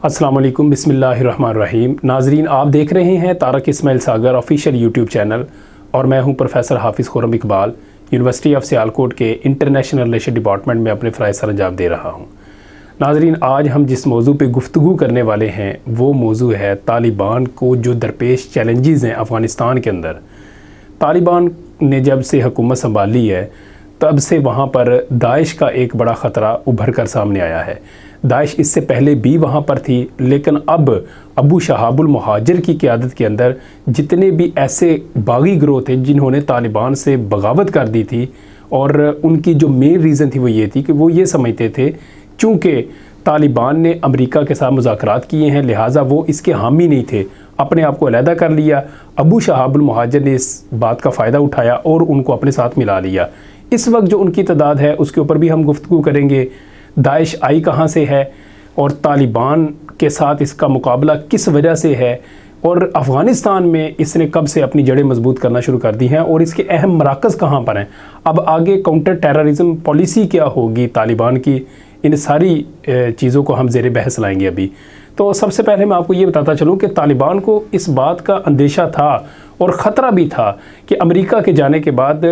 अस्सलाम वालेकुम, बिस्मिल्लाहिर्रहमानिर्रहीम। नाजरीन, आप देख रहे हैं तारक इस्माइल सागर ऑफिशियल यूट्यूब चैनल और मैं हूं प्रोफेसर हाफिज़ खुर्रम इकबाल, यूनिवर्सिटी ऑफ सियालकोट के इंटरनेशनल रिलेशन डिपार्टमेंट में अपने फ़राइज़ सरअंजाम दे रहा हूं। नाजरीन, आज हम जिस मौजू पे गुफ्तगू करने वाले हैं वो मौजू है तालिबान को जो दरपेश चैलेंजेस हैं अफ़गानिस्तान के अंदर। तालिबान ने जब से हुकूमत संभाली है तब से वहाँ पर दाइश का एक बड़ा ख़तरा उभर कर सामने आया है। दाइश इससे पहले भी वहाँ पर थी, लेकिन अब अबू शहाबुल मुहाजिर की क़यादत के अंदर जितने भी ऐसे बागी गिरोह थे जिन्होंने तालिबान से बगावत कर दी थी, और उनकी जो मेन रीज़न थी वो ये थी कि वो ये समझते थे चूँकि तालिबान ने अमेरिका के साथ मुज़ाकरात किए हैं लिहाजा वो इसके हामी नहीं थे, अपने आप को अलहदा कर लिया। अबू शहाबुल मुहाजिर ने इस बात का फ़ायदा उठाया और उनको अपने साथ मिला लिया। इस वक्त जो उनकी तादाद है उसके ऊपर भी हम गुफ्तगू करेंगे। दाइश आई कहाँ से है और तालिबान के साथ इसका मुकाबला किस वजह से है, और अफ़गानिस्तान में इसने कब से अपनी जड़ें मजबूत करना शुरू कर दी हैं और इसके अहम मराकज़ कहाँ पर हैं। अब आगे काउंटर टेररिज्म पॉलिसी क्या होगी तालिबान की, इन सारी चीज़ों को हम ज़ेरे बहस लाएंगे अभी। तो सबसे पहले मैं आपको ये बताता चलूँ कि तालिबान को इस बात का अंदेशा था और ख़तरा भी था कि अमेरिका के जाने के बाद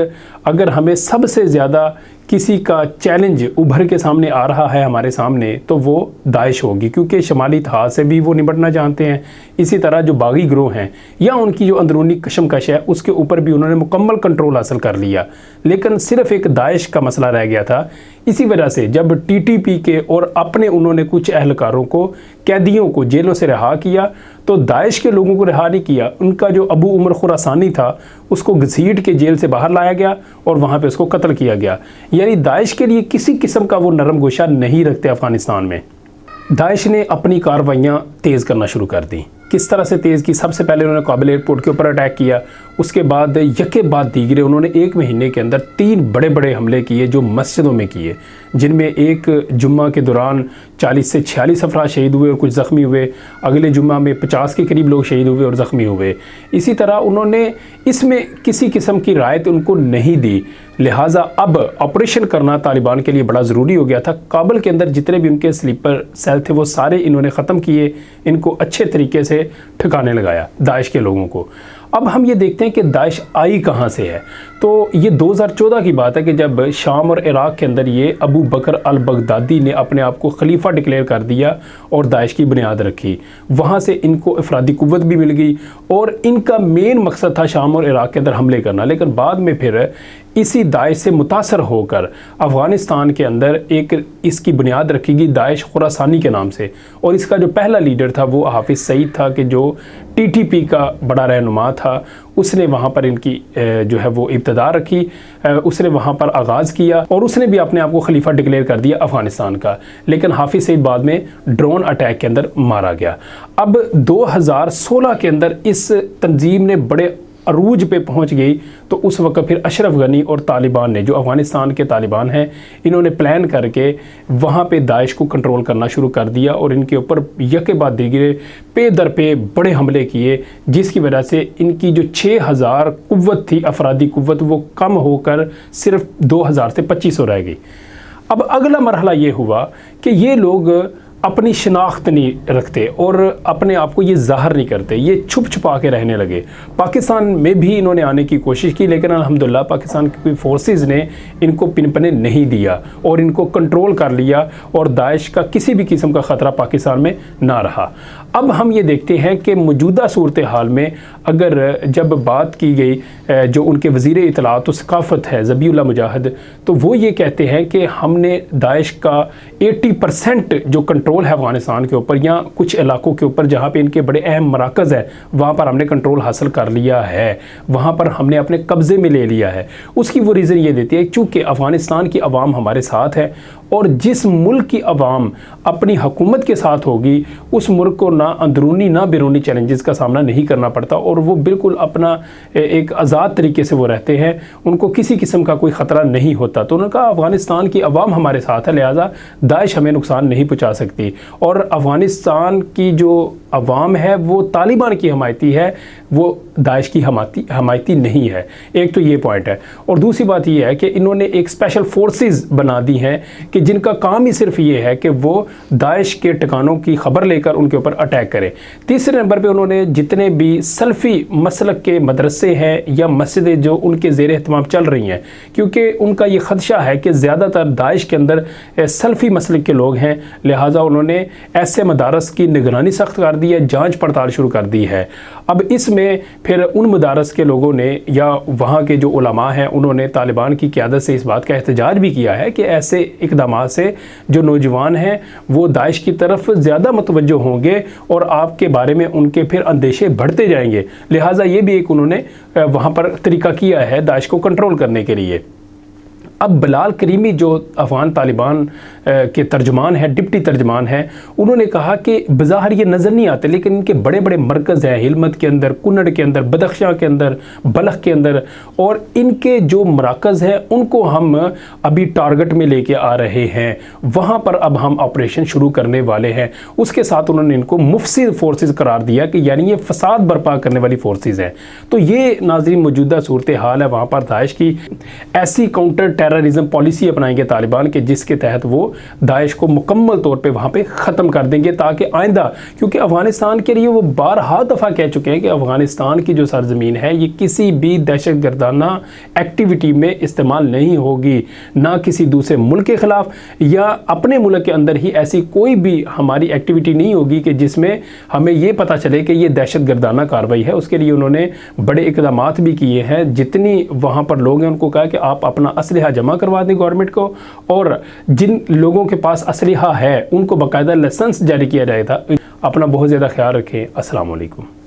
अगर हमें सबसे ज़्यादा किसी का चैलेंज उभर के सामने आ रहा है हमारे सामने तो वो दाइश होगी, क्योंकि शमाली इत्तेहाद से भी वो निपटना जानते हैं। इसी तरह जो बागी गिरोह हैं या उनकी जो अंदरूनी कशमकश है उसके ऊपर भी उन्होंने मुकम्मल कंट्रोल हासिल कर लिया, लेकिन सिर्फ एक दाइश का मसला रह गया था। इसी वजह से जब TTP के और अपने उन्होंने कुछ अहलकारों को, कैदियों को जेलों से रिहा किया तो दाइश के लोगों को रिहा नहीं किया। उनका जो अबू उमर खुरासानी था उसको घसीट के जेल से बाहर लाया गया और वहाँ पे उसको कत्ल किया गया। यानी दाइश के लिए किसी किस्म का वो नरम गोशा नहीं रखते अफ़गानिस्तान में। दाइश ने अपनी कार्रवाइयाँ तेज़ करना शुरू कर दी। किस तरह से तेज़ की? सबसे पहले उन्होंने काबिल एयरपोर्ट के ऊपर अटैक किया, उसके बाद यके बाद दीगरे उन्होंने एक महीने के अंदर 3 बड़े बड़े हमले किए जो मस्जिदों में किए, जिनमें एक जुम्मा के दौरान 40 से 46 अफराद शहीद हुए और कुछ ज़ख्मी हुए। अगले जुम्मा में 50 के करीब लोग शहीद हुए और ज़ख्मी हुए। इसी तरह उन्होंने इसमें किसी किस्म की रायत उनको नहीं दी, लिहाजा अब ऑपरेशन करना तालिबान के लिए बड़ा ज़रूरी हो गया था। काबुल के अंदर जितने भी उनके स्लीपर सेल थे वो सारे इन्होंने ख़त्म किए, इनको अच्छे तरीके से ठिकाने लगाया दाइश के लोगों को। अब हम ये देखते हैं कि दाइश आई कहाँ से है। तो ये 2014 की बात है कि जब शाम और इराक़ के अंदर ये अबू बकर अल बगदादी ने अपने आप को खलीफा डिक्लेयर कर दिया और दाइश की बुनियाद रखी। वहाँ से इनको अफरादी कुव्वत भी मिल गई और इनका मेन मकसद था शाम और इराक़ के अंदर हमले करना। लेकिन बाद में फिर इसी दाइश से मुतासर होकर अफ़गानिस्तान के अंदर एक इसकी बुनियाद रखी गई दाइश खुरासानी के नाम से, और इसका जो पहला लीडर था वो हाफिज़ सईद था कि जो TTP का बड़ा रहनुमा था। उसने वहाँ पर इनकी जो है वो इब्तदा रखी, उसने वहाँ पर आगाज़ किया और उसने भी अपने आप को खलीफा डिक्लेयर कर दिया अफ़गानिस्तान का। लेकिन हाफिज़ सईद बाद में ड्रोन अटैक के अंदर मारा गया। अब 2016 के अंदर इस तंजीम ने बड़े अरूज पे पहुंच गई, तो उस वक्त फिर अशरफ गनी और तालिबान ने, जो अफ़गानिस्तान के तालिबान हैं, इन्होंने प्लान करके वहाँ पे दाइश को कंट्रोल करना शुरू कर दिया और इनके ऊपर यके बाद दीगरे पे दर पे बड़े हमले किए, जिसकी वजह से इनकी जो 6000 कुव्वत थी, अफरादी कुव्वत, वो कम होकर सिर्फ 2000 से 2500 रह गई। अब अगला मरहला ये हुआ कि ये लोग अपनी शनाख्त नहीं रखते और अपने आप को ये ज़ाहिर नहीं करते, ये छुप छुपा के रहने लगे। पाकिस्तान में भी इन्होंने आने की कोशिश की, लेकिन अल्हम्दुलिल्लाह पाकिस्तान की फोर्सेस ने इनको पिनपने नहीं दिया और इनको कंट्रोल कर लिया और दाइश का किसी भी किस्म का ख़तरा पाकिस्तान में ना रहा। अब हम ये देखते हैं कि मौजूदा सूरत हाल में अगर जब बात की गई, जो उनके वज़ीर इत्तलात व सकाफ़त है ज़बीउल्लाह मुजाहिद, तो वो ये कहते हैं कि हमने दाइश का 80% जो कंट्रोल है अफ़गानिस्तान के ऊपर या कुछ इलाकों के ऊपर जहाँ पे इनके बड़े अहम मराकज़ हैं, वहाँ पर हमने कंट्रोल हासिल कर लिया है, वहाँ पर हमने अपने कब्ज़े में ले लिया है। उसकी वो रीज़न ये देती है चूँकि अफ़गानिस्तान की आवाम हमारे साथ है और जिस मुल्क की आवाम अपनी हुकूमत के साथ होगी उस मुल्क को ना अंदरूनी ना बैरूनी चैलेंजेस का सामना नहीं करना पड़ता और वो बिल्कुल अपना एक आज़ाद तरीके से वो रहते हैं, उनको किसी किस्म का कोई ख़तरा नहीं होता। तो उन्होंने कहा अफ़गानिस्तान की आवाम हमारे साथ है, लिहाजा दाइश हमें नुकसान नहीं पहुँचा सकती। और अफ़गानिस्तान की जो अवाम है वो तालिबान की हमायती है, वो दाइश की हमायती नहीं है। एक तो ये पॉइंट है। और दूसरी बात ये है कि इन्होंने एक स्पेशल फोर्सेस बना दी हैं कि कि जिनका काम ही सिर्फ ये है कि वो दाइश के ठिकानों की खबर लेकर उनके ऊपर अटैक करें। तीसरे नंबर पे उन्होंने जितने भी सल्फ़ी मसलक के मदरसे हैं या मस्जिदें जो उनके ज़ेर एहतमाम चल रही हैं, क्योंकि उनका ये ख़दशा है कि ज़्यादातर दाइश के अंदर सल्फ़ी मसलक के लोग हैं, लिहाजा उन्होंने ऐसे मदारस की निगरानी सख्त कर दी है, जाँच पड़ताल शुरू कर दी है। अब इसमें फिर उन मदारस के लोगों ने या वहाँ के जो उलमा हैं उन्होंने तालिबान की क़यादत से इस बात का एहतजाज भी किया है कि ऐसे इक़दाम से जो नौजवान हैं वो दाइश की तरफ ज़्यादा मुतवज्जो होंगे और आपके बारे में उनके फिर अंदेशे बढ़ते जाएंगे। लिहाजा ये भी एक उन्होंने वहाँ पर तरीका किया है दाइश को कंट्रोल करने के लिए। अब बिलाल करीमी जो अफ़गान तालिबान के तर्जमान हैं, डिप्टी तर्जमान हैं, उन्होंने कहा कि बज़ाहिर ये नज़र नहीं आते लेकिन इनके बड़े बड़े मरकज़ हैं, हिलमत के अंदर, कुन्नड़ के अंदर, बदख्शां के अंदर, बलख के अंदर, और इनके जो मराकज़ हैं उनको हम अभी टारगेट में लेके आ रहे हैं, वहाँ पर अब हम ऑपरेशन शुरू करने वाले हैं। उसके साथ उन्होंने इनको मुफसिद फोर्सेस करार दिया कि यानी ये फसाद बर्पा करने वाली फोर्सेस हैं। तो ये नाज़रीन मौजूदा सूरत हाल है। वहाँ पर दाइश की ऐसी काउंटर टेररिज्म पॉलिसी अपनाएंगे तालिबान के जिसके तहत वो दाइश को मुकम्मल तौर पे वहाँ पे ख़त्म कर देंगे, ताकि आइंदा, क्योंकि अफ़गानिस्तान के लिए वो बारहा दफ़ा कह चुके हैं कि अफ़गानिस्तान की जो सरजमीन है ये किसी भी दहशतगर्दाना एक्टिविटी में इस्तेमाल नहीं होगी, ना किसी दूसरे मुल्क के ख़िलाफ़ या अपने मुल्क के अंदर ही ऐसी कोई भी हमारी एक्टिविटी नहीं होगी कि जिसमें हमें ये पता चले कि ये दहशतगर्दाना कार्रवाई है। उसके लिए उन्होंने बड़े इक़दाम भी किए हैं। जितनी वहाँ पर लोग हैं उनको कहा कि आप अपना असलहा जमा करवा दें गवर्नमेंट को, और जिन लोगों के पास असलहा है उनको बाकायदा लाइसेंस जारी किया जाएगा। अपना बहुत ज़्यादा ख्याल रखें। अस्सलाम वालेकुम।